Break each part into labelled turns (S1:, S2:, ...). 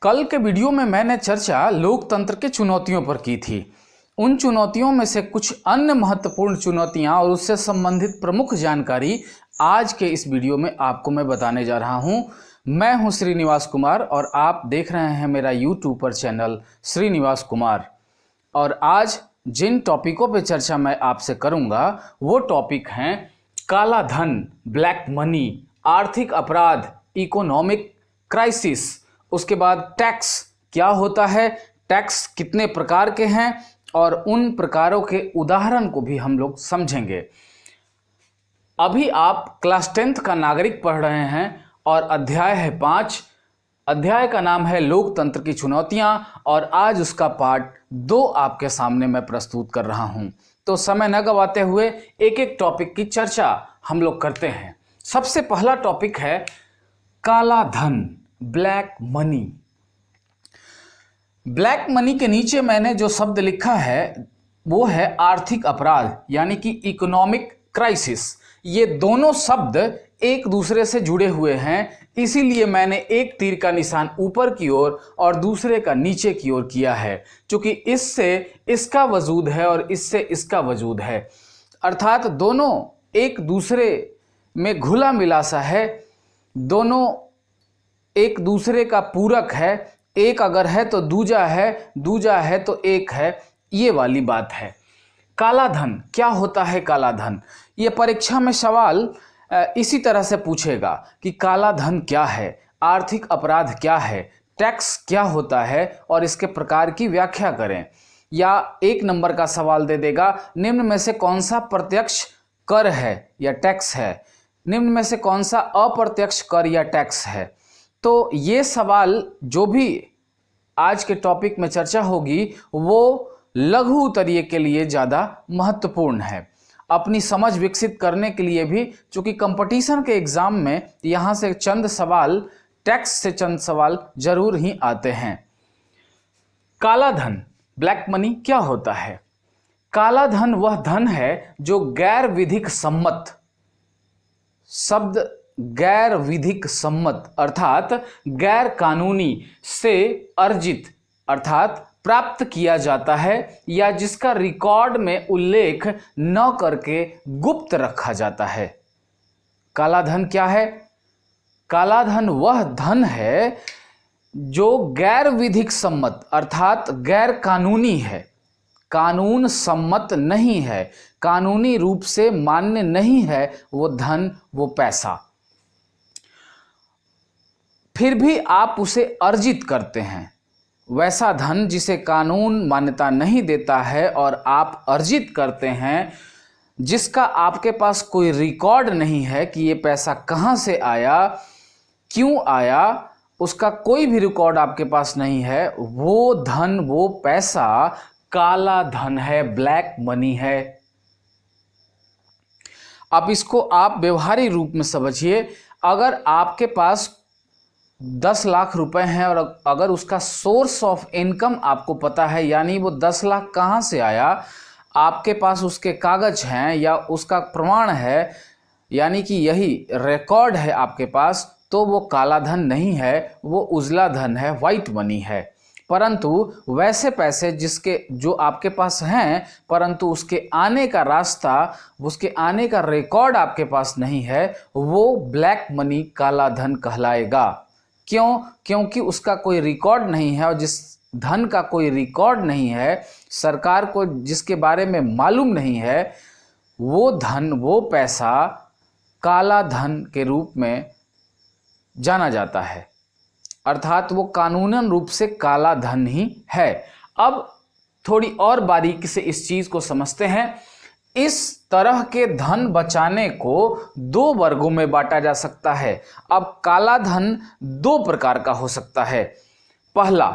S1: कल के वीडियो में मैंने चर्चा लोकतंत्र के चुनौतियों पर की थी। उन चुनौतियों में से कुछ अन्य महत्वपूर्ण चुनौतियां और उससे संबंधित प्रमुख जानकारी आज के इस वीडियो में आपको मैं बताने जा रहा हूं। मैं हूं श्रीनिवास कुमार और आप देख रहे हैं मेरा यूट्यूब पर चैनल श्रीनिवास कुमार। और आज जिन टॉपिकों पर चर्चा मैं आपसे करूंगा वो टॉपिक हैं काला धन, ब्लैक मनी, आर्थिक अपराध, इकोनॉमिक क्राइसिस, उसके बाद टैक्स क्या होता है, टैक्स कितने प्रकार के हैं और उन प्रकारों के उदाहरण को भी हम लोग समझेंगे। अभी आप क्लास 10th का नागरिक पढ़ रहे हैं और अध्याय है 5। अध्याय का नाम है लोकतंत्र की चुनौतियां और आज उसका पार्ट 2 आपके सामने मैं प्रस्तुत कर रहा हूं। तो समय न गवाते हुए एक एक टॉपिक की चर्चा हम लोग करते हैं। सबसे पहला टॉपिक है काला धन, ब्लैक मनी। ब्लैक मनी के नीचे मैंने जो शब्द लिखा है वो है आर्थिक अपराध यानी कि इकोनॉमिक क्राइसिस। ये दोनों शब्द एक दूसरे से जुड़े हुए हैं, इसीलिए मैंने एक तीर का निशान ऊपर की ओर और दूसरे का नीचे की ओर किया है, क्योंकि इससे इसका वजूद है और इससे इसका वजूद है, अर्थात दोनों एक दूसरे में घुला मिला सा है, दोनों एक दूसरे का पूरक है। एक अगर है तो दूजा है, दूजा है तो एक है, ये वाली बात है। काला धन क्या होता है? काला धन, ये परीक्षा में सवाल इसी तरह से पूछेगा कि काला धन क्या है, आर्थिक अपराध क्या है, टैक्स क्या होता है और इसके प्रकार की व्याख्या करें। या 1 नंबर का सवाल दे देगा, निम्न में से कौन सा प्रत्यक्ष कर है या टैक्स है, निम्न में से कौन सा अप्रत्यक्ष कर या टैक्स है। तो ये सवाल जो भी आज के टॉपिक में चर्चा होगी वो लघु उत्तरीय के लिए ज़्यादा महत्वपूर्ण है, अपनी समझ विकसित करने के लिए भी, क्योंकि कंपटीशन के एग्जाम में यहाँ से चंद सवाल, टैक्स से चंद सवाल जरूर ही आते हैं। काला धन, ब्लैक मनी क्या होता है? काला धन वह धन है जो गैर विधिक सम्मत, शब्द गैर विधिक सम्मत अर्थात गैर कानूनी से अर्जित अर्थात प्राप्त किया जाता है या जिसका रिकॉर्ड में उल्लेख न करके गुप्त रखा जाता है। काला धन क्या है? काला धन वह धन है जो गैर विधिक सम्मत अर्थात गैर कानूनी है, कानून सम्मत नहीं है, कानूनी रूप से मान्य नहीं है वो धन, वो पैसा, फिर भी आप उसे अर्जित करते हैं। वैसा धन जिसे कानून मान्यता नहीं देता है और आप अर्जित करते हैं, जिसका आपके पास कोई रिकॉर्ड नहीं है कि ये पैसा कहाँ से आया, क्यों आया, उसका कोई भी रिकॉर्ड आपके पास नहीं है, वो धन, वो पैसा काला धन है, ब्लैक मनी है। अब इसको आप व्यवहारिक रूप में समझिए। अगर आपके पास 10 लाख रुपए हैं और अगर उसका सोर्स ऑफ इनकम आपको पता है, यानी वो 10 लाख कहाँ से आया, आपके पास उसके कागज हैं या उसका प्रमाण है, यानी कि यही रिकॉर्ड है आपके पास, तो वो काला धन नहीं है, वो उजला धन है, वाइट मनी है। परंतु वैसे पैसे जो आपके पास हैं परंतु उसके आने का रास्ता, उसके आने का रिकॉर्ड आपके पास नहीं है, वो ब्लैक मनी, काला धन कहलाएगा। क्यों? क्योंकि उसका कोई रिकॉर्ड नहीं है और जिस धन का कोई रिकॉर्ड नहीं है, सरकार को जिसके बारे में मालूम नहीं है, वो धन, वो पैसा काला धन के रूप में जाना जाता है, अर्थात वो कानूनन रूप से काला धन ही है। अब थोड़ी और बारीकी से इस चीज को समझते हैं। इस तरह के धन बचाने को 2 वर्गों में बांटा जा सकता है। अब काला धन 2 प्रकार का हो सकता है। पहला,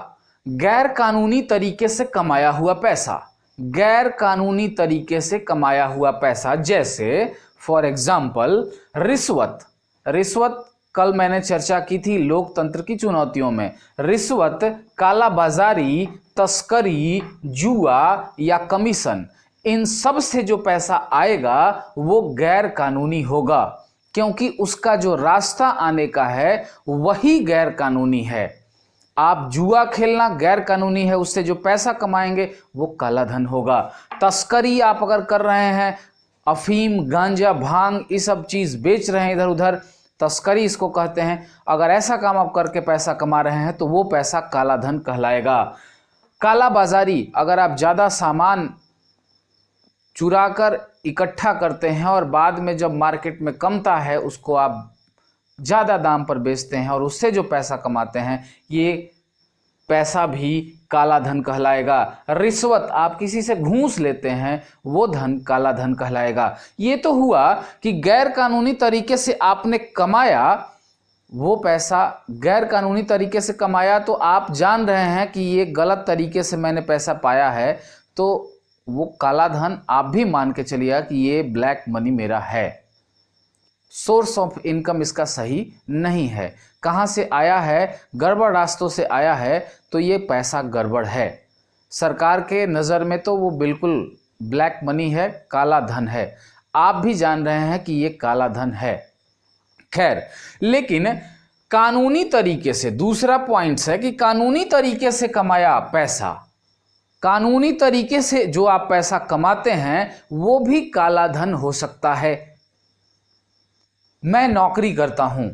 S1: गैर कानूनी तरीके से कमाया हुआ पैसा। गैर कानूनी तरीके से कमाया हुआ पैसा जैसे फॉर एग्जाम्पल रिश्वत। रिश्वत कल मैंने चर्चा की थी लोकतंत्र की चुनौतियों में। रिश्वत, कालाबाजारी, तस्करी, जुआ या कमीशन, इन सब से जो पैसा आएगा वो गैर कानूनी होगा, क्योंकि उसका जो रास्ता आने का है वही गैर कानूनी है। आप जुआ खेलना गैर कानूनी है, उससे जो पैसा कमाएंगे वो काला धन होगा। तस्करी आप अगर कर रहे हैं, अफीम, गांजा, भांग, ये सब चीज़ बेच रहे हैं इधर उधर, तस्करी इसको कहते हैं। अगर ऐसा काम आप करके पैसा कमा रहे हैं तो वो पैसा काला धन कहलाएगा। काला बाजारी, अगर आप ज़्यादा सामान चुरा कर इकट्ठा करते हैं और बाद में जब मार्केट में कमता है उसको आप ज़्यादा दाम पर बेचते हैं और उससे जो पैसा कमाते हैं, ये पैसा भी काला धन कहलाएगा। रिश्वत, आप किसी से घूस लेते हैं, वो धन काला धन कहलाएगा। ये तो हुआ कि गैर कानूनी तरीके से आपने कमाया, वो पैसा गैर कानूनी तरीके से कमाया, तो आप जान रहे हैं कि ये गलत तरीके से मैंने पैसा पाया है, तो वो काला धन आप भी मान के चलिए कि ये ब्लैक मनी मेरा है। सोर्स ऑफ इनकम इसका सही नहीं है। कहाँ से आया है? गड़बड़ रास्तों से आया है, तो ये पैसा गड़बड़ है। सरकार के नज़र में तो वो बिल्कुल ब्लैक मनी है, काला धन है। आप भी जान रहे हैं कि ये काला धन है। खैर, लेकिन कानूनी तरीके से, दूसरा पॉइंट है कि कानूनी तरीके से कमाया पैसा, कानूनी तरीके से जो आप पैसा कमाते हैं वो भी काला धन हो सकता है। मैं नौकरी करता हूं,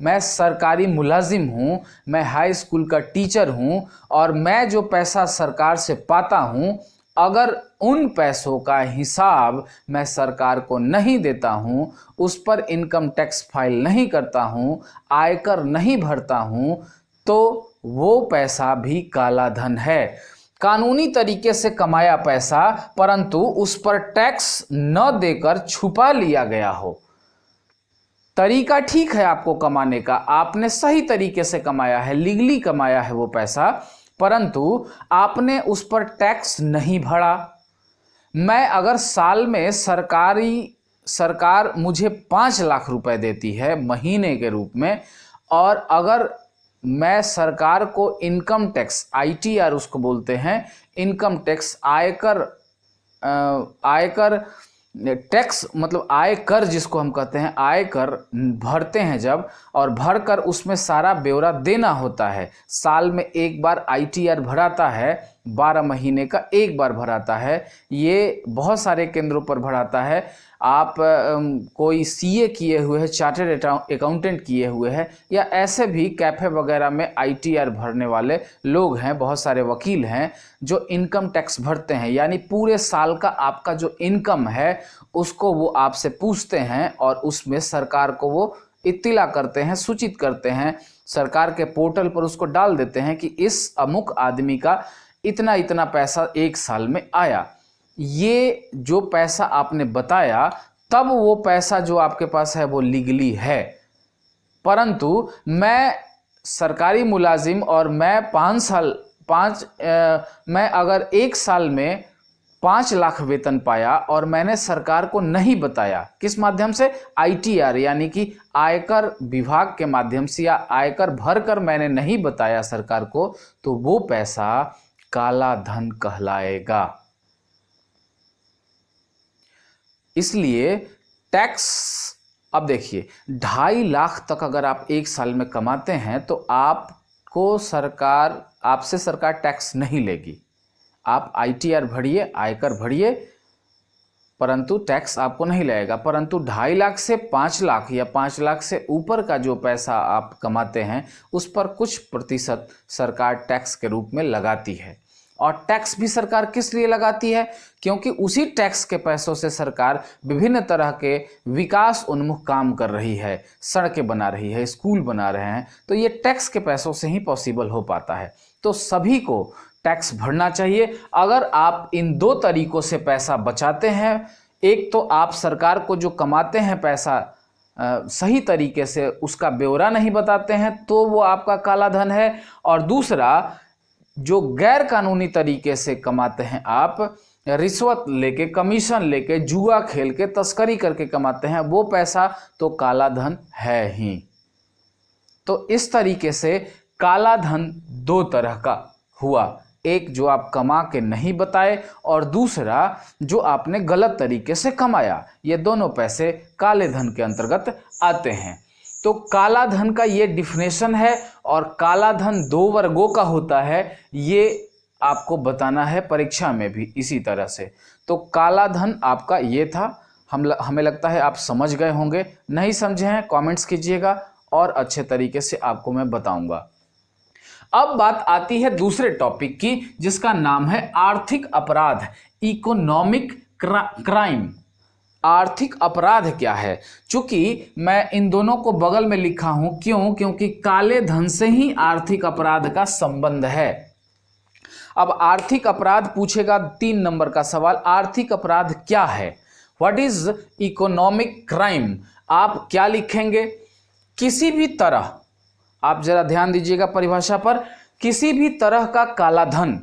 S1: मैं सरकारी मुलाजिम हूं, मैं हाई स्कूल का टीचर हूं, और मैं जो पैसा सरकार से पाता हूं, अगर उन पैसों का हिसाब मैं सरकार को नहीं देता हूं, उस पर इनकम टैक्स फाइल नहीं करता हूं, आयकर नहीं भरता हूं, तो वो पैसा भी काला धन है। कानूनी तरीके से कमाया पैसा, परंतु उस पर टैक्स न देकर छुपा लिया गया हो। तरीका ठीक है आपको कमाने का, आपने सही तरीके से कमाया है, लीगली कमाया है वो पैसा, परंतु आपने उस पर टैक्स नहीं भरा। मैं अगर साल में सरकार मुझे 5 लाख रुपए देती है महीने के रूप में, और अगर मैं सरकार को इनकम टैक्स, ITR उसको बोलते हैं, इनकम टैक्स, आयकर टैक्स मतलब आयकर जिसको हम कहते हैं, आयकर भरते हैं जब, और भरकर उसमें सारा ब्यौरा देना होता है। साल में एक बार ITR भराता है, 12 महीने का एक बार भराता है। ये बहुत सारे केंद्रों पर भराता है। आप कोई CA किए हुए हैं, चार्टर्ड अकाउंटेंट किए हुए हैं, या ऐसे भी कैफ़े वगैरह में ITR भरने वाले लोग हैं, बहुत सारे वकील हैं जो इनकम टैक्स भरते हैं। यानी पूरे साल का आपका जो इनकम है उसको वो आपसे पूछते हैं और उसमें सरकार को वो इत्तिला करते हैं, सूचित करते हैं, सरकार के पोर्टल पर उसको डाल देते हैं कि इस अमुक आदमी का इतना इतना पैसा एक साल में आया। ये जो पैसा आपने बताया, तब वो पैसा जो आपके पास है वो लीगली है। परंतु मैं सरकारी मुलाजिम और मैं मैं अगर एक साल में 5 लाख वेतन पाया और मैंने सरकार को नहीं बताया, किस माध्यम से? ITR यानी कि आयकर विभाग के माध्यम से, या आयकर भरकर मैंने नहीं बताया सरकार को, तो वो पैसा काला धन कहलाएगा। इसलिए टैक्स, अब देखिए 2.5 लाख तक अगर आप एक साल में कमाते हैं तो आपसे सरकार टैक्स नहीं लेगी। आप ITR भरिए, आयकर भरिए, परंतु टैक्स आपको नहीं लगेगा। परंतु 2.5 लाख से 5 लाख या 5 लाख से ऊपर का जो पैसा आप कमाते हैं उस पर कुछ प्रतिशत सरकार टैक्स के रूप में लगाती है। और टैक्स भी सरकार किस लिए लगाती है? क्योंकि उसी टैक्स के पैसों से सरकार विभिन्न तरह के विकास उन्मुख काम कर रही है, सड़कें बना रही है, स्कूल बना रहे हैं, तो ये टैक्स के पैसों से ही पॉसिबल हो पाता है। तो सभी को टैक्स भरना चाहिए। अगर आप इन 2 तरीकों से पैसा बचाते हैं, एक तो आप सरकार को जो कमाते हैं पैसा सही तरीके से उसका ब्यौरा नहीं बताते हैं तो वो आपका काला धन है, और दूसरा जो गैर कानूनी तरीके से कमाते हैं, आप रिश्वत लेके, कमीशन लेके, जुआ खेल के, तस्करी करके कमाते हैं, वो पैसा तो काला धन है ही। तो इस तरीके से काला धन 2 तरह का हुआ, एक जो आप कमा के नहीं बताए और दूसरा जो आपने गलत तरीके से कमाया। ये दोनों पैसे काले धन के अंतर्गत आते हैं। तो काला धन का ये डिफिनेशन है और काला धन 2 वर्गों का होता है, ये आपको बताना है परीक्षा में भी इसी तरह से। तो काला धन आपका ये था, हमें लगता है आप समझ गए होंगे। नहीं समझे हैं कमेंट्स कीजिएगा और अच्छे तरीके से आपको मैं बताऊंगा। अब बात आती है दूसरे टॉपिक की, जिसका नाम है आर्थिक अपराध, इकोनॉमिक क्राइम। आर्थिक अपराध क्या है? चूंकि मैं इन दोनों को बगल में लिखा हूं, क्यों? क्योंकि काले धन से ही आर्थिक अपराध का संबंध है। अब आर्थिक अपराध पूछेगा 3 नंबर का सवाल, आर्थिक अपराध क्या है? What is economic crime? आप क्या लिखेंगे? किसी भी तरह, आप जरा ध्यान दीजिएगा परिभाषा पर, किसी भी तरह का काला धन,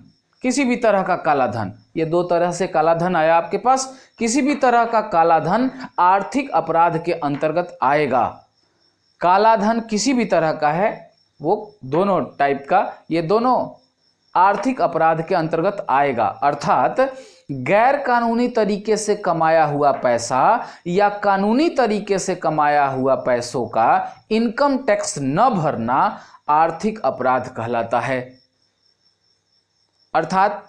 S1: किसी भी तरह का काला धन, ये 2 तरह से काला धन आया आपके पास, किसी भी तरह का काला धन आर्थिक अपराध के अंतर्गत आएगा। काला धन किसी भी तरह का है, वो दोनों टाइप का, ये दोनों आर्थिक अपराध के अंतर्गत आएगा। अर्थात गैर कानूनी तरीके से कमाया हुआ पैसा या कानूनी तरीके से कमाया हुआ पैसों का इनकम टैक्स न भरना आर्थिक अपराध कहलाता है। अर्थात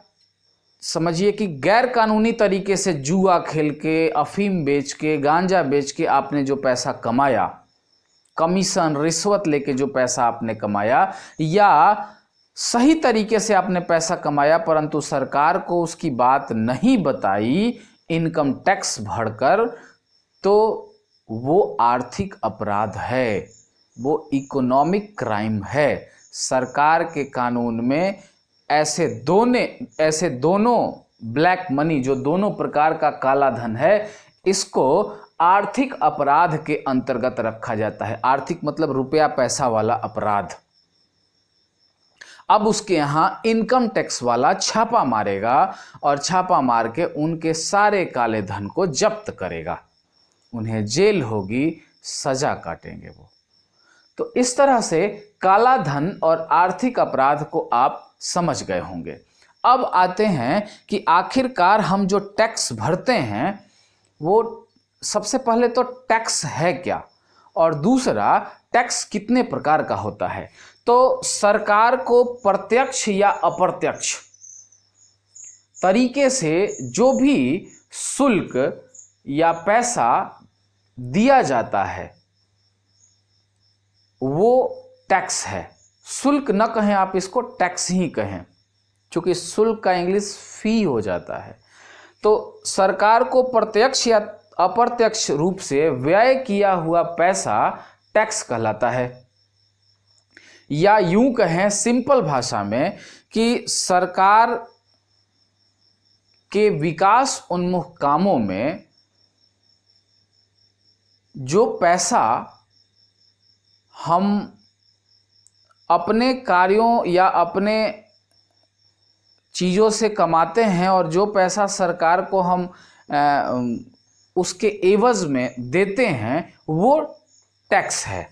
S1: समझिए कि गैर कानूनी तरीके से जुआ खेल के, अफीम बेच के, गांजा बेच के आपने जो पैसा कमाया, कमीशन रिश्वत लेके जो पैसा आपने कमाया, या सही तरीके से आपने पैसा कमाया परंतु सरकार को उसकी बात नहीं बताई इनकम टैक्स भरकर, तो वो आर्थिक अपराध है, वो इकोनॉमिक क्राइम है। सरकार के कानून में ऐसे दोनों ब्लैक मनी, जो दोनों प्रकार का काला धन है, इसको आर्थिक अपराध के अंतर्गत रखा जाता है। आर्थिक मतलब रुपया पैसा वाला अपराध। अब उसके यहां इनकम टैक्स वाला छापा मारेगा और छापा मार के उनके सारे काले धन को जब्त करेगा, उन्हें जेल होगी, सजा काटेंगे वो। तो इस तरह से काला धन और आर्थिक अपराध को आप समझ गए होंगे। अब आते हैं कि आखिरकार हम जो टैक्स भरते हैं वो सबसे पहले तो टैक्स है क्या, और दूसरा टैक्स कितने प्रकार का होता है। तो सरकार को प्रत्यक्ष या अप्रत्यक्ष तरीके से जो भी शुल्क या पैसा दिया जाता है वो टैक्स है। शुल्क न कहें आप, इसको टैक्स ही कहें, क्योंकि शुल्क का इंग्लिश फी हो जाता है। तो सरकार को प्रत्यक्ष या अप्रत्यक्ष रूप से व्यय किया हुआ पैसा टैक्स कहलाता है। या यूं कहें सिंपल भाषा में कि सरकार के विकास उन्मुख कामों में जो पैसा हम अपने कार्यों या अपने चीज़ों से कमाते हैं और जो पैसा सरकार को हम उसके एवज में देते हैं वो टैक्स है।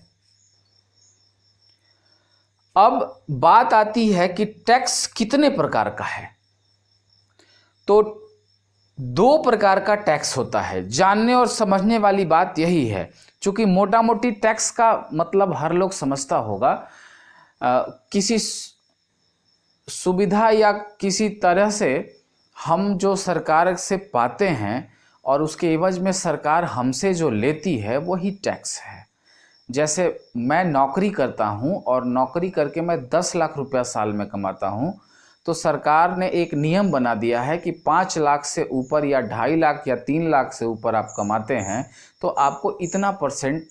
S1: अब बात आती है कि टैक्स कितने प्रकार का है। तो 2 प्रकार का टैक्स होता है। जानने और समझने वाली बात यही है, क्योंकि मोटा मोटी टैक्स का मतलब हर लोग समझता होगा, किसी सुविधा या किसी तरह से हम जो सरकार से पाते हैं और उसके एवज में सरकार हमसे जो लेती है वही टैक्स है। जैसे मैं नौकरी करता हूं और नौकरी करके मैं 10 लाख रुपया साल में कमाता हूं, तो सरकार ने एक नियम बना दिया है कि 5 लाख से ऊपर या 2.5 लाख या 3 लाख से ऊपर आप कमाते हैं तो आपको इतना %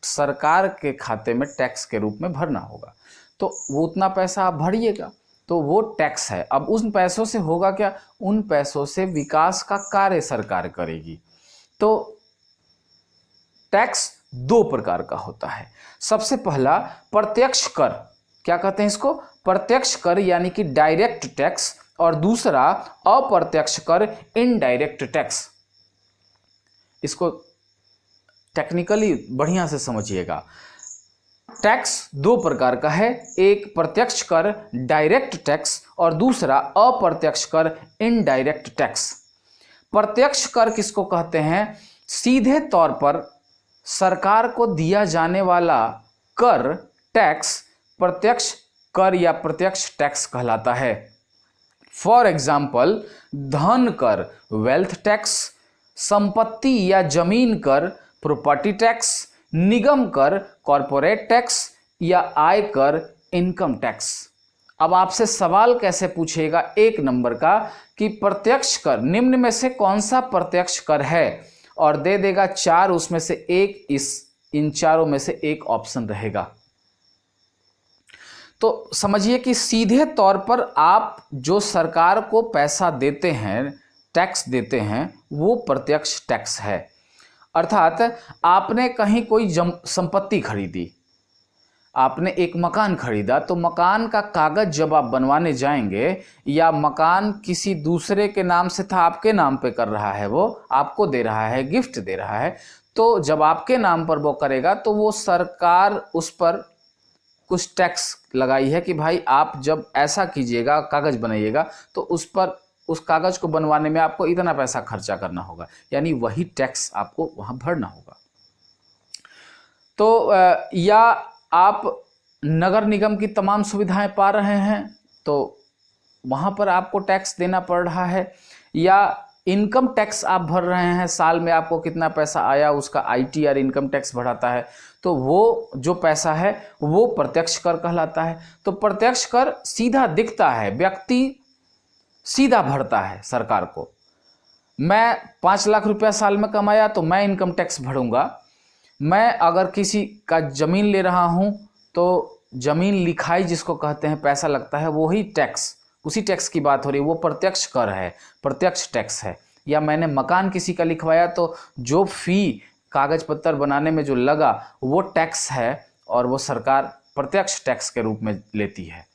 S1: सरकार के खाते में टैक्स के रूप में भरना होगा। तो वो उतना पैसा आप भरिएगा, तो वो टैक्स है। अब उन पैसों से होगा क्या? उन पैसों से विकास का कार्य सरकार करेगी। तो टैक्स 2 प्रकार का होता है। सबसे पहला प्रत्यक्ष कर, क्या कहते हैं इसको? प्रत्यक्ष कर यानी कि डायरेक्ट टैक्स, और दूसरा अप्रत्यक्ष कर इनडायरेक्ट टैक्स। इसको टेक्निकली बढ़िया से समझिएगा। टैक्स 2 प्रकार का है, एक प्रत्यक्ष कर डायरेक्ट टैक्स और दूसरा अप्रत्यक्ष कर इनडायरेक्ट टैक्स। प्रत्यक्ष कर किसको कहते हैं? सीधे तौर पर सरकार को दिया जाने वाला कर टैक्स प्रत्यक्ष कर या प्रत्यक्ष टैक्स कहलाता है। फॉर एग्जाम्पल, धन कर वेल्थ टैक्स, संपत्ति या जमीन कर प्रॉपर्टी टैक्स, निगम कर कॉरपोरेट टैक्स या आय कर इनकम टैक्स। अब आपसे सवाल कैसे पूछेगा 1 नंबर का कि प्रत्यक्ष कर निम्न में से कौन सा प्रत्यक्ष कर है, और दे देगा 4, उसमें से एक, इन चारों में से एक ऑप्शन रहेगा। तो समझिए कि सीधे तौर पर आप जो सरकार को पैसा देते हैं, टैक्स देते हैं, वो प्रत्यक्ष टैक्स है। अर्थात आपने कहीं कोई संपत्ति खरीदी, आपने एक मकान खरीदा, तो मकान का कागज जब आप बनवाने जाएंगे, या मकान किसी दूसरे के नाम से था, आपके नाम पे कर रहा है, वो आपको दे रहा है, गिफ्ट दे रहा है, तो जब आपके नाम पर वो करेगा तो वो सरकार उस पर कुछ टैक्स लगाई है कि भाई आप जब ऐसा कीजिएगा, कागज बनाइएगा, तो उस पर, उस कागज को बनवाने में आपको इतना पैसा खर्चा करना होगा, यानी वही टैक्स आपको वहां भरना होगा। तो या आप नगर निगम की तमाम सुविधाएं पा रहे हैं, तो वहां पर आपको टैक्स देना पड़ रहा है, या इनकम टैक्स आप भर रहे हैं, साल में आपको कितना पैसा आया उसका ITR इनकम टैक्स बढ़ाता है, तो वो जो पैसा है वो प्रत्यक्ष कर कहलाता है। तो प्रत्यक्ष कर सीधा दिखता है, व्यक्ति सीधा भरता है सरकार को। मैं 5 लाख रुपया साल में कमाया तो मैं इनकम टैक्स भरूंगा। मैं अगर किसी का जमीन ले रहा हूं तो जमीन लिखाई जिसको कहते हैं, पैसा लगता है, वही टैक्स, उसी टैक्स की बात हो रही है, वो प्रत्यक्ष कर है, प्रत्यक्ष टैक्स है। या मैंने मकान किसी का लिखवाया तो जो फी कागज पत्तर बनाने में जो लगा वो टैक्स है, और वो सरकार प्रत्यक्ष टैक्स के रूप में लेती है।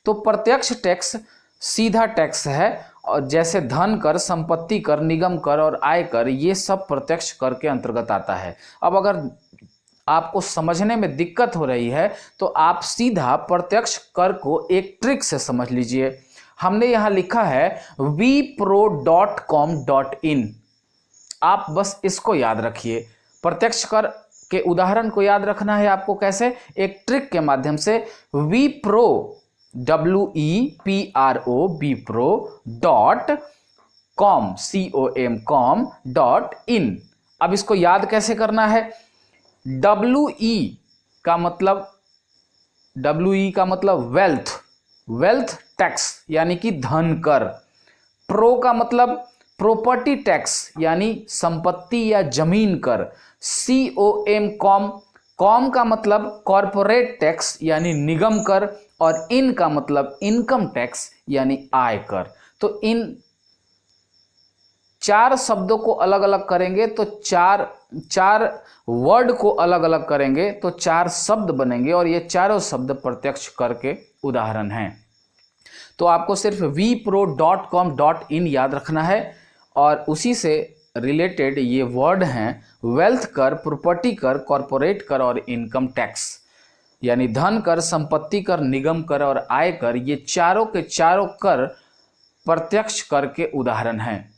S1: तो प्रत्यक्ष टैक्स सीधा टैक्स है, और जैसे धन कर, संपत्ति कर, निगम कर और आय कर, ये सब प्रत्यक्ष कर के अंतर्गत आता है। अब अगर आपको समझने में दिक्कत हो रही है तो आप सीधा प्रत्यक्ष कर को एक ट्रिक से समझ लीजिए। हमने यहां लिखा है vpro.com.in, आप बस इसको याद रखिए। प्रत्यक्ष कर के उदाहरण को याद रखना है आपको कैसे, एक ट्रिक के माध्यम से। vpro wepro.com.in। अब इसको याद कैसे करना है? WE का मतलब वेल्थ टैक्स यानी कि धन कर। प्रो का मतलब प्रॉपर्टी टैक्स यानी संपत्ति या जमीन कर। कॉम का मतलब कॉरपोरेट टैक्स यानी निगम कर, और इन का मतलब इनकम टैक्स यानी आय कर। तो इन 4 शब्दों को अलग अलग करेंगे तो चार वर्ड को अलग अलग करेंगे तो 4 शब्द बनेंगे, और ये चारों शब्द प्रत्यक्ष कर के उदाहरण हैं। तो आपको सिर्फ vpro.com.in याद रखना है, और उसी से रिलेटेड ये वर्ड हैं वेल्थ कर, प्रॉपर्टी कर, कॉरपोरेट कर और इनकम टैक्स, यानी धन कर, संपत्ति कर, निगम कर और आय कर। ये चारों के चारों कर प्रत्यक्ष कर के उदाहरण हैं।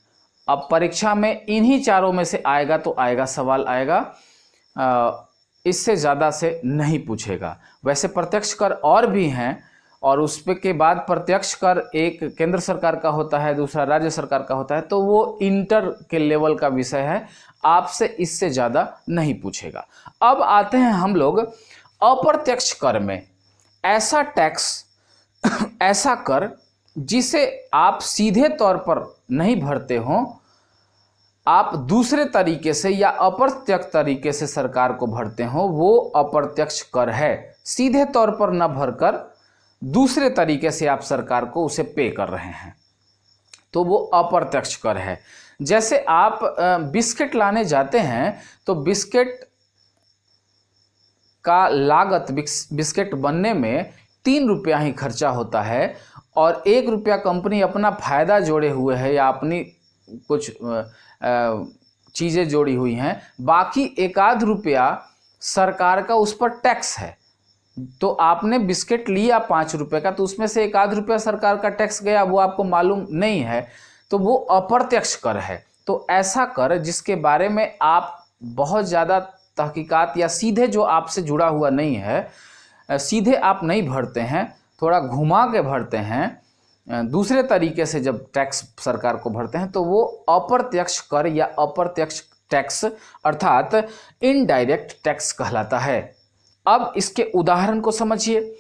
S1: अब परीक्षा में इन्हीं चारों में से आएगा तो आएगा, सवाल आएगा, इससे ज़्यादा से नहीं पूछेगा। वैसे प्रत्यक्ष कर और भी हैं, और उस पे के बाद प्रत्यक्ष कर एक केंद्र सरकार का होता है, दूसरा राज्य सरकार का होता है, तो वो इंटर के लेवल का विषय है, आपसे इससे ज़्यादा नहीं पूछेगा। अब आते हैं हम लोग अप्रत्यक्ष कर में। ऐसा टैक्स, ऐसा कर जिसे आप सीधे तौर पर नहीं भरते हो, आप दूसरे तरीके से या अप्रत्यक्ष तरीके से सरकार को भरते हो, वो अप्रत्यक्ष कर है। सीधे तौर पर न भरकर दूसरे तरीके से आप सरकार को उसे पे कर रहे हैं, तो वो अप्रत्यक्ष कर है। जैसे आप बिस्किट लाने जाते हैं तो बिस्किट का लागत, बिस्किट बनने में 3 रुपया ही खर्चा होता है, और 1 रुपया कंपनी अपना फायदा जोड़े हुए है या अपनी कुछ चीज़ें जोड़ी हुई हैं, बाकी 1 रुपया सरकार का उस पर टैक्स है। तो आपने बिस्किट लिया 5 रुपए का, तो उसमें से 1 रुपया सरकार का टैक्स गया, वो आपको मालूम नहीं है, तो वो अप्रत्यक्ष कर है। तो ऐसा कर जिसके बारे में आप बहुत ज़्यादा तहकीकात या सीधे जो आपसे जुड़ा हुआ नहीं है, सीधे आप नहीं भरते हैं, थोड़ा घुमा के भरते हैं, दूसरे तरीके से जब टैक्स सरकार को भरते हैं तो वो अप्रत्यक्ष कर या अप्रत्यक्ष टैक्स अर्थात इनडायरेक्ट टैक्स कहलाता है। अब इसके उदाहरण को समझिए।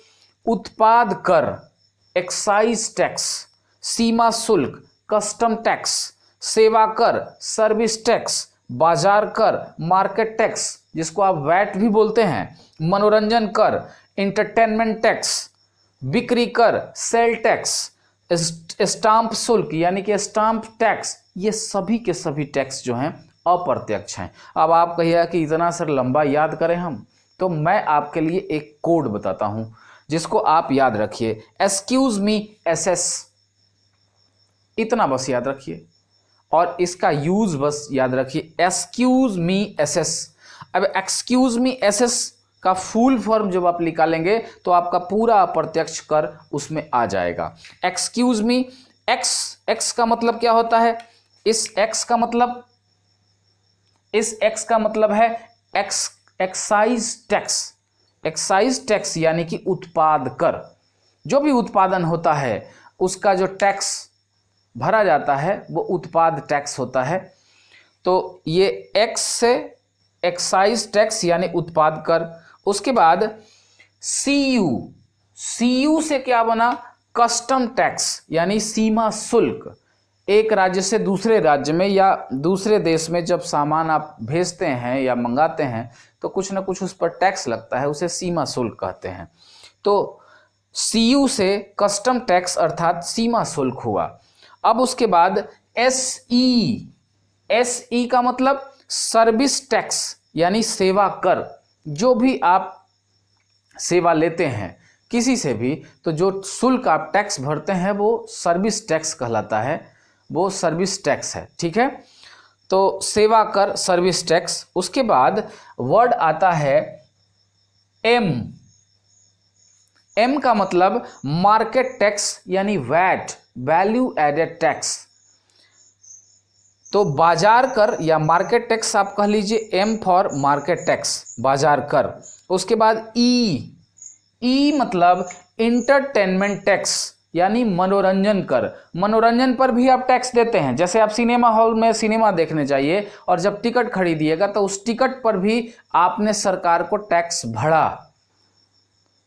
S1: उत्पाद कर, एक्साइज टैक्स, सीमा शुल्क, कस्टम टैक्स, सेवा कर, सर्विस टैक्स, बाजार कर, मार्केट टैक्स जिसको आप वैट भी बोलते हैं, मनोरंजन कर, एंटरटेनमेंट टैक्स, बिक्री कर, सेल टैक्स, स्टाम्प शुल्क यानी कि स्टाम्प टैक्स, ये सभी के सभी टैक्स जो हैं अप्रत्यक्ष हैं। अब आप कहिएगा कि इतना सर लंबा याद करें हम, तो मैं आपके लिए एक कोड बताता हूं जिसको आप याद रखिए। एक्सक्यूज मी एसएस, इतना बस याद रखिए और इसका यूज बस याद रखिए, एक्सक्यूज मी एसएस। अब एक्सक्यूज मी एसएस का फुल फॉर्म जब आप निकालेंगे तो आपका पूरा अप्रत्यक्ष कर उसमें आ जाएगा। एक्सक्यूज मी, एक्स का मतलब क्या होता है? इस एक्स का मतलब है एक्साइज टैक्स। एक्साइज टैक्स यानी कि उत्पाद कर। जो भी उत्पादन होता है उसका जो टैक्स भरा जाता है वो उत्पाद टैक्स होता है। तो ये एक्स से एक्साइज टैक्स यानी उत्पाद कर। उसके बाद सीयू से क्या बना? कस्टम टैक्स यानी सीमा शुल्क। एक राज्य से दूसरे राज्य में या दूसरे देश में जब सामान आप भेजते हैं या मंगाते हैं तो कुछ ना कुछ उस पर टैक्स लगता है, उसे सीमा शुल्क कहते हैं। तो सीयू से कस्टम टैक्स अर्थात सीमा शुल्क हुआ। अब उसके बाद एसई का मतलब सर्विस टैक्स यानी सेवा कर। जो भी आप सेवा लेते हैं किसी से भी, तो जो शुल्क आप टैक्स भरते हैं वो सर्विस टैक्स कहलाता है, वो सर्विस टैक्स है। ठीक है, तो सेवा कर, सर्विस टैक्स। उसके बाद वर्ड आता है एम का मतलब मार्केट टैक्स यानी वैट, वैल्यू एडेड टैक्स। तो बाजार कर या मार्केट टैक्स आप कह लीजिए, एम फॉर मार्केट टैक्स, बाजार कर। उसके बाद ई मतलब इंटरटेनमेंट टैक्स यानी मनोरंजन कर। मनोरंजन पर भी आप टैक्स देते हैं। जैसे आप सिनेमा हॉल में सिनेमा देखने जाइए और जब टिकट खरीदिएगा तो उस टिकट पर भी आपने सरकार को टैक्स भरा,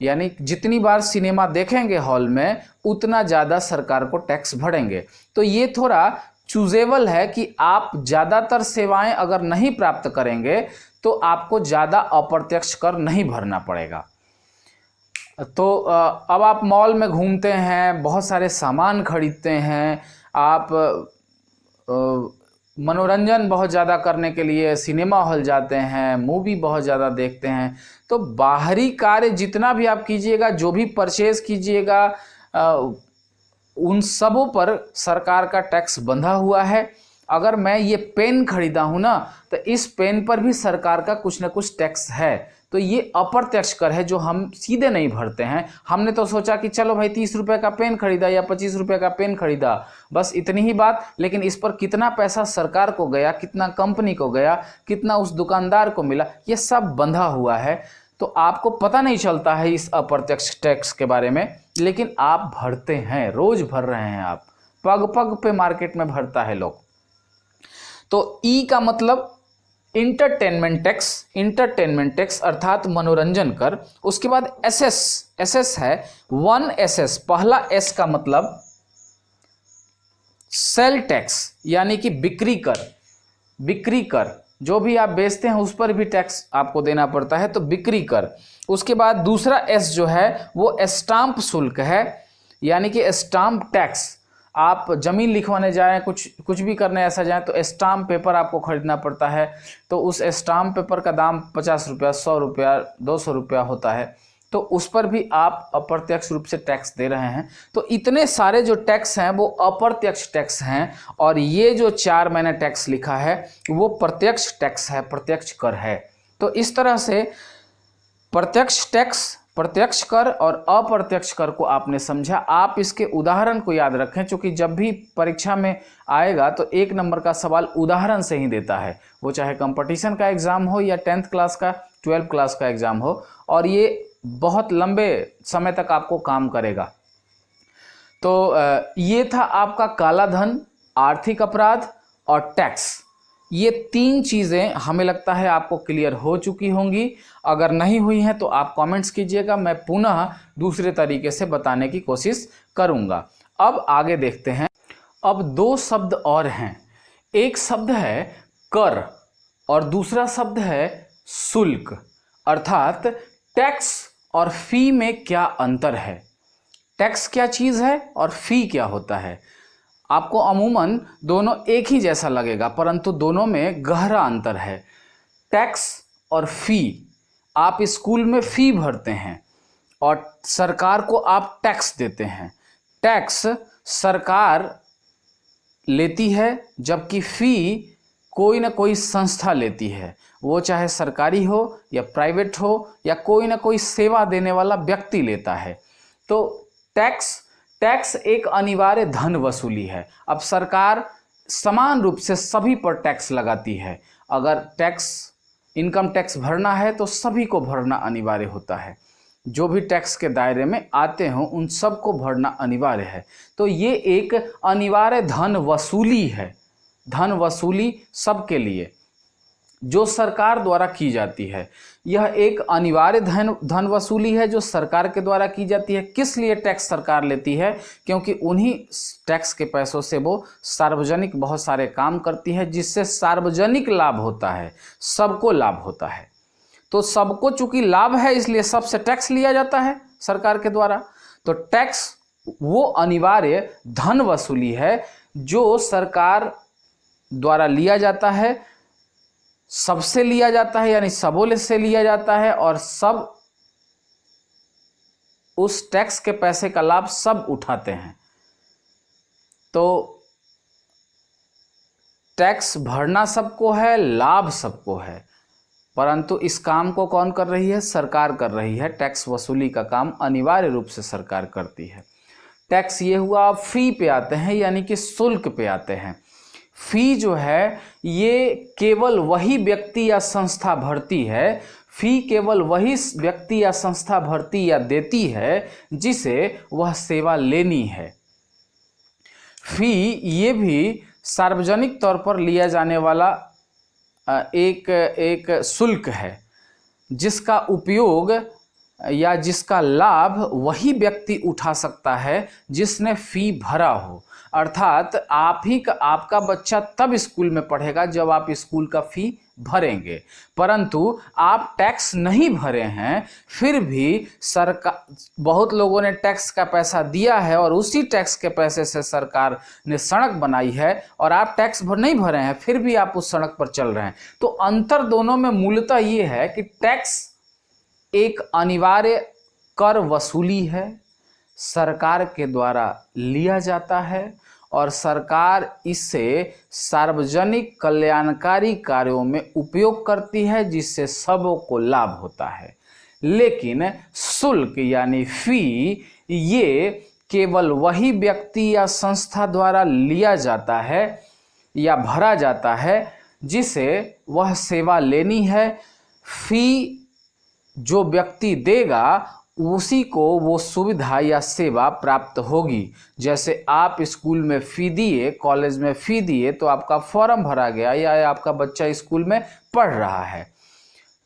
S1: यानी जितनी बार सिनेमा देखेंगे हॉल में उतना ज़्यादा सरकार को टैक्स भरेंगे। तो ये थोड़ा चूजेबल है कि आप ज़्यादातर सेवाएं अगर नहीं प्राप्त करेंगे तो आपको ज़्यादा अप्रत्यक्ष कर नहीं भरना पड़ेगा। तो अब आप मॉल में घूमते हैं, बहुत सारे सामान खरीदते हैं, आप मनोरंजन बहुत ज़्यादा करने के लिए सिनेमा हॉल जाते हैं, मूवी बहुत ज़्यादा देखते हैं। तो बाहरी कार्य जितना भी आप कीजिएगा, जो भी परचेज कीजिएगा, उन सबों पर सरकार का टैक्स बंधा हुआ है। अगर मैं ये पेन खरीदा हूँ ना, तो इस पेन पर भी सरकार का कुछ ना कुछ टैक्स है। तो ये अप्रत्यक्ष कर है जो हम सीधे नहीं भरते हैं। हमने तो सोचा कि चलो भाई 30 रुपए का पेन खरीदा या 25 रुपए का पेन खरीदा, बस इतनी ही बात। लेकिन इस पर कितना पैसा सरकार को गया, कितना कंपनी को गया, कितना उस दुकानदार को मिला, ये सब बंधा हुआ है। तो आपको पता नहीं चलता है इस अप्रत्यक्ष टैक्स के बारे में, लेकिन आप भरते हैं, रोज भर रहे हैं आप, पग पग पे मार्केट में भरता है लोग। तो ई का मतलब इंटरटेनमेंट टैक्स, इंटरटेनमेंट टैक्स अर्थात मनोरंजन कर। उसके बाद एसएस है 1SS। पहला एस का मतलब सेल टैक्स यानी कि बिक्री कर। बिक्री कर, जो भी आप बेचते हैं उस पर भी टैक्स आपको देना पड़ता है, तो बिक्री कर। उसके बाद दूसरा एस जो है वो स्टाम्प शुल्क है, यानी कि स्टाम्प टैक्स। आप जमीन लिखवाने जाएं, कुछ भी करने ऐसा जाएं तो स्टाम्प पेपर आपको खरीदना पड़ता है। तो उस स्टाम्प पेपर का दाम 50 रुपया, 100 रुपया, 200 रुपया होता है। तो उस पर भी आप अप्रत्यक्ष रूप से टैक्स दे रहे हैं। तो इतने सारे जो टैक्स हैं वो अप्रत्यक्ष टैक्स हैं, और ये जो 4 मैंने टैक्स लिखा है वो प्रत्यक्ष टैक्स है, प्रत्यक्ष कर है। तो इस तरह से प्रत्यक्ष टैक्स, प्रत्यक्ष कर और अप्रत्यक्ष कर को आपने समझा। आप इसके उदाहरण को याद रखें, क्योंकि जब भी परीक्षा में आएगा तो 1 नंबर का सवाल उदाहरण से ही देता है, वो चाहे कंपटीशन का एग्जाम हो या 10th क्लास का 12th क्लास का एग्जाम हो, और ये बहुत लंबे समय तक आपको काम करेगा। तो ये था आपका काला धन, आर्थिक अपराध और टैक्स। ये 3 चीज़ें हमें लगता है आपको क्लियर हो चुकी होंगी। अगर नहीं हुई हैं तो आप कमेंट्स कीजिएगा, मैं पुनः दूसरे तरीके से बताने की कोशिश करूंगा। अब आगे देखते हैं। अब 2 शब्द और हैं, एक शब्द है कर और दूसरा शब्द है शुल्क, अर्थात टैक्स और फी में क्या अंतर है। टैक्स क्या चीज़ है और फी क्या होता है। आपको अमूमन दोनों एक ही जैसा लगेगा, परंतु दोनों में गहरा अंतर है। टैक्स और फी, आप स्कूल में फ़ी भरते हैं और सरकार को आप टैक्स देते हैं। टैक्स सरकार लेती है, जबकि फ़ी कोई ना कोई संस्था लेती है, वो चाहे सरकारी हो या प्राइवेट हो या कोई ना कोई सेवा देने वाला व्यक्ति लेता है। तो टैक्स एक अनिवार्य धन वसूली है। अब सरकार समान रूप से सभी पर टैक्स लगाती है। अगर इनकम टैक्स भरना है तो सभी को भरना अनिवार्य होता है, जो भी टैक्स के दायरे में आते हों उन सब को भरना अनिवार्य है। तो ये एक अनिवार्य धन वसूली है, धन वसूली सबके लिए जो सरकार द्वारा की जाती है। यह एक अनिवार्य धन वसूली है जो सरकार के द्वारा की जाती है। किस लिए टैक्स सरकार लेती है? क्योंकि उन्हीं टैक्स के पैसों से वो सार्वजनिक बहुत सारे काम करती है, जिससे सार्वजनिक लाभ होता है, सबको लाभ होता है। तो सबको चूंकि लाभ है इसलिए सबसे टैक्स लिया जाता है सरकार के द्वारा। तो टैक्स वो अनिवार्य धन वसूली है जो सरकार द्वारा लिया जाता है, सबसे लिया जाता है, यानी सबों से लिया जाता है, और सब उस टैक्स के पैसे का लाभ सब उठाते हैं। तो टैक्स भरना सबको है, लाभ सबको है, परंतु इस काम को कौन कर रही है? सरकार कर रही है। टैक्स वसूली का काम अनिवार्य रूप से सरकार करती है। टैक्स ये हुआ। अब फी पे आते हैं, यानी कि शुल्क पे आते हैं। फी जो है ये केवल वही व्यक्ति या संस्था भरती है, फी केवल वही व्यक्ति या संस्था भरती या देती है जिसे वह सेवा लेनी है। फी ये भी सार्वजनिक तौर पर लिया जाने वाला एक शुल्क है, जिसका उपयोग या जिसका लाभ वही व्यक्ति उठा सकता है जिसने फी भरा हो। अर्थात आपका बच्चा तब स्कूल में पढ़ेगा जब आप स्कूल का फी भरेंगे, परंतु आप टैक्स नहीं भरे हैं, फिर भी सरकार, बहुत लोगों ने टैक्स का पैसा दिया है और उसी टैक्स के पैसे से सरकार ने सड़क बनाई है, और आप टैक्स नहीं भरे हैं फिर भी आप उस सड़क पर चल रहे हैं। तो अंतर दोनों में मूलतः ये है कि टैक्स एक अनिवार्य कर वसूली है, सरकार के द्वारा लिया जाता है और सरकार इसे सार्वजनिक कल्याणकारी कार्यों में उपयोग करती है, जिससे सबों को लाभ होता है। लेकिन शुल्क यानी फी ये केवल वही व्यक्ति या संस्था द्वारा लिया जाता है या भरा जाता है जिसे वह सेवा लेनी है। फी जो व्यक्ति देगा उसी को वो सुविधा या सेवा प्राप्त होगी। जैसे आप स्कूल में फ़ी दिए, कॉलेज में फ़ी दिए, तो आपका फॉर्म भरा गया या आपका बच्चा स्कूल में पढ़ रहा है।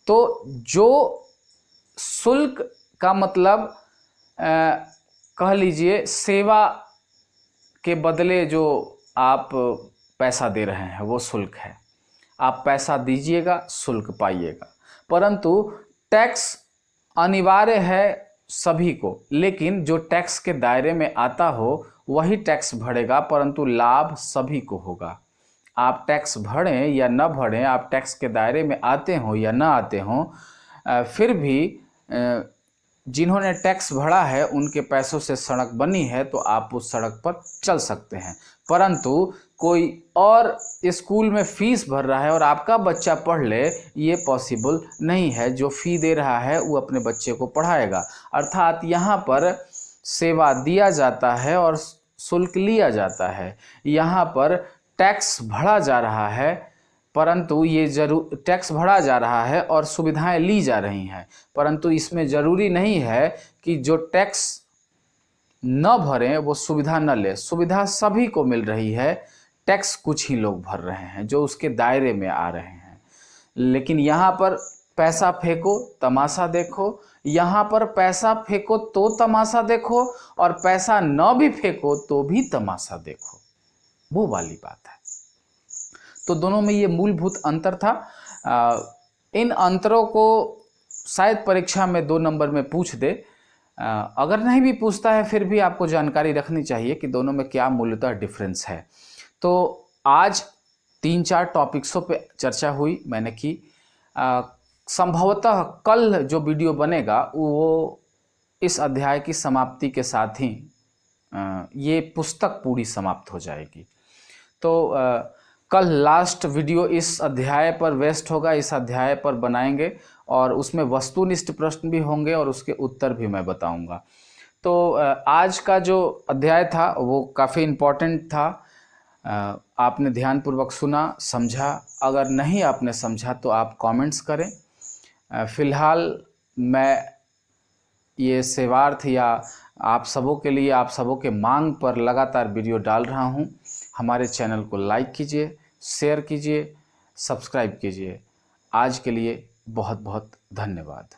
S1: तो जो शुल्क का मतलब कह लीजिए सेवा के बदले जो आप पैसा दे रहे हैं वो शुल्क है। आप पैसा दीजिएगा, शुल्क पाइएगा। परंतु टैक्स अनिवार्य है सभी को, लेकिन जो टैक्स के दायरे में आता हो वही टैक्स भरेगा, परंतु लाभ सभी को होगा। आप टैक्स भरें या न भरें, आप टैक्स के दायरे में आते हो या न आते हो, फिर भी जिन्होंने टैक्स भरा है उनके पैसों से सड़क बनी है तो आप उस सड़क पर चल सकते हैं। परंतु कोई और स्कूल में फीस भर रहा है और आपका बच्चा पढ़ ले, ये पॉसिबल नहीं है। जो फ़ी दे रहा है वो अपने बच्चे को पढ़ाएगा। अर्थात यहाँ पर सेवा दिया जाता है और शुल्क लिया जाता है। यहाँ पर टैक्स भरा जा रहा है, परंतु ये जरूर टैक्स भरा जा रहा है और सुविधाएं ली जा रही हैं, परंतु इसमें ज़रूरी नहीं है कि जो टैक्स न भरें वो सुविधा न ले। सुविधा सभी को मिल रही है, टैक्स कुछ ही लोग भर रहे हैं जो उसके दायरे में आ रहे हैं। लेकिन यहाँ पर पैसा फेंको तमाशा देखो, यहाँ पर पैसा फेंको तो तमाशा देखो और पैसा न भी फेंको तो भी तमाशा देखो, वो वाली बात है। तो दोनों में ये मूलभूत अंतर था। इन अंतरों को शायद परीक्षा में 2 नंबर में पूछ दे। अगर नहीं भी पूछता है फिर भी आपको जानकारी रखनी चाहिए कि दोनों में क्या मूलतः डिफरेंस है। तो आज 3-4 टॉपिक्सों पे चर्चा हुई मैंने की। संभवतः कल जो वीडियो बनेगा वो इस अध्याय की समाप्ति के साथ ही ये पुस्तक पूरी समाप्त हो जाएगी। तो कल लास्ट वीडियो इस अध्याय पर वेस्ट होगा, इस अध्याय पर बनाएंगे और उसमें वस्तुनिष्ठ प्रश्न भी होंगे और उसके उत्तर भी मैं बताऊंगा। तो आज का जो अध्याय था वो काफ़ी इम्पोर्टेंट था। आपने ध्यानपूर्वक सुना, समझा। अगर नहीं आपने समझा तो आप कमेंट्स करें। फ़िलहाल मैं ये सेवार्थ या आप सबों के लिए, आप सबों के मांग पर लगातार वीडियो डाल रहा हूँ। हमारे चैनल को लाइक कीजिए, शेयर कीजिए, सब्सक्राइब कीजिए। आज के लिए बहुत बहुत धन्यवाद।